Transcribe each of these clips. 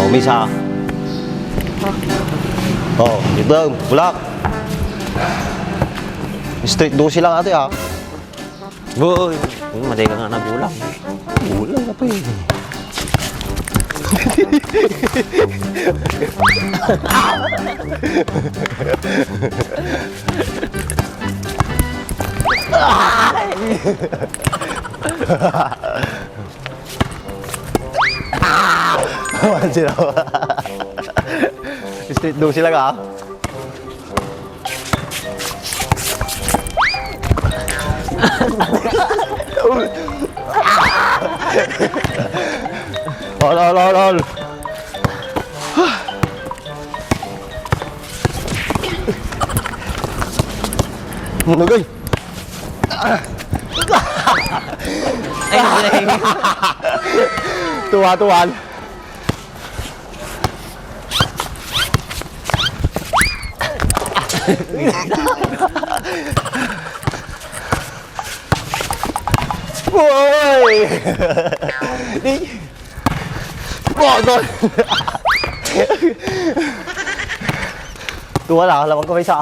Misa. Oh, dito, bulak. Straight dosi lang ate ah. Boy, matay ka nga na bulang. Bulang na pa eh. Mansin ako. Straight dosi lang ah. Ol. Munugay. Ay, hindi. Tuwa-tuwan. Woy! Doon! Tuwa na, lamang ko may isa.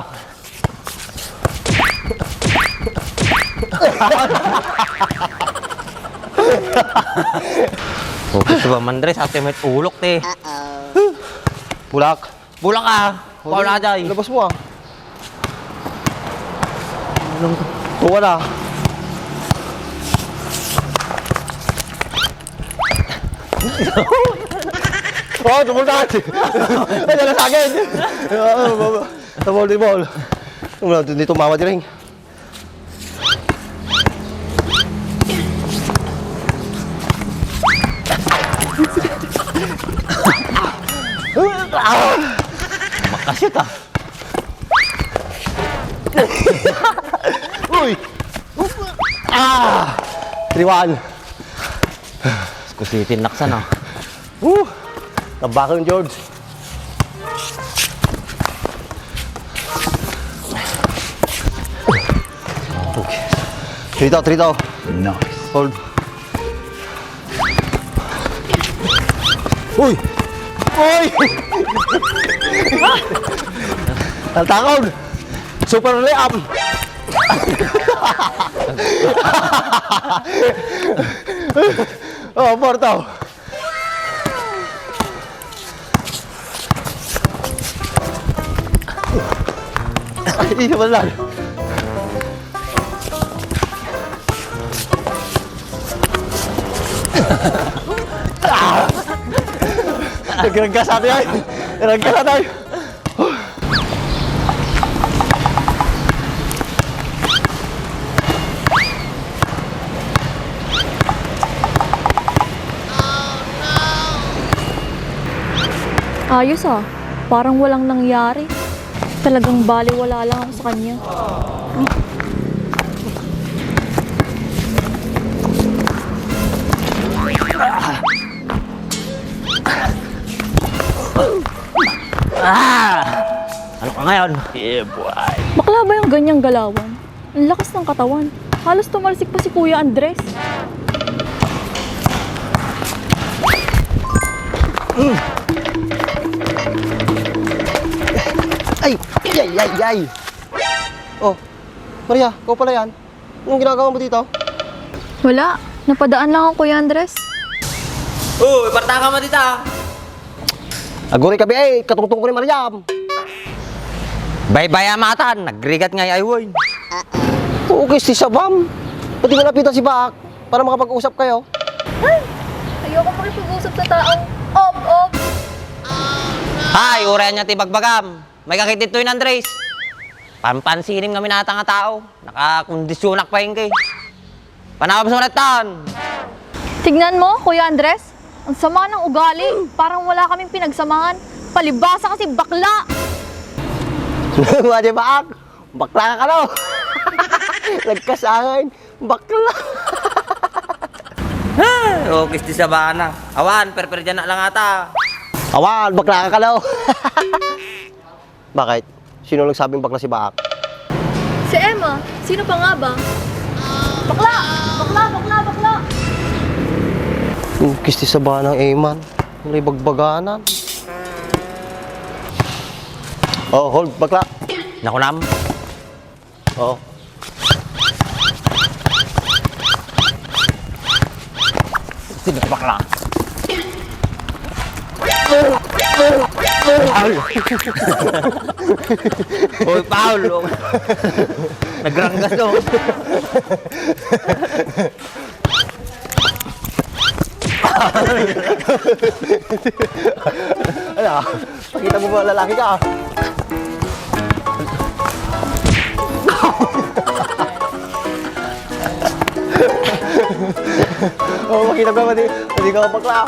Okay, diba, Mandres, ate may ulok, te. Bulak. Bulak ka. Paula ka dyan. Labas mo ah. Tuwa na. Oh, tumultahan. Ay, dala sa akin. Tumol, timol. Dito mama din rin. Makashoot ah. Uy! Triwan. Kusitin naksan ah. Tabakang George. Okay. Trito. Nice. Hold. Uy! Taltakon! Super layup! Oh, Porto! Ay, isa pa lang. Nagkaragkas natin yan. Nagkaragkas natin. Ayos ah. Parang walang nangyari. Talagang baliwala lang ako sa kanya. Ano ka ngayon? Yeah, boy. Bakla ba yung ganyang galawan? Ang lakas ng katawan. Halos tumalsik pa si Kuya Andres. Ay! Oh, Maria, ikaw pala yan. Anong ginagawa mo dito? Wala. Napadaan lang ako, Kuya Andres. Uy, parta ka mo dito ah. Aguri kabi ay, katungtong ko ni Mariam. Bay-bay amatan, nagrigat nga ay woy. Okay, si Sabam. Pati malapitan si Baak para makapag-usap kayo. Ayoko makipag-usap sa taong ob. Hay, urean niya tibagbagam. May kakitit to yun, Andres. Pampansinim kami nata nga tao. Nakakondisyonak pa yun kay. Panawab sa manatan. Tignan mo, Kuya Andres. Ang sama ng ugali. Parang wala kaming pinagsamahan. Palibasa kasi bakla. Mga Baak, bakla ka no. Nagkasangan, bakla. Okay, di sa bana. Awan, per dyan na lang ata. Awan, bakla ka no. Bakit? Sino nagsabing bakla si Baak? Si Emma, sino pa nga ba? Bakla! Kisti sa banang Eman. May bagbaganan. Oh, hold, bakla. Nakunam. Oh. Sino ka bakla? Hoy, Paul! Nagranggas no. Ano? Pakita mo ba lalaki ka? Oh, makita ko ba di ka bakla?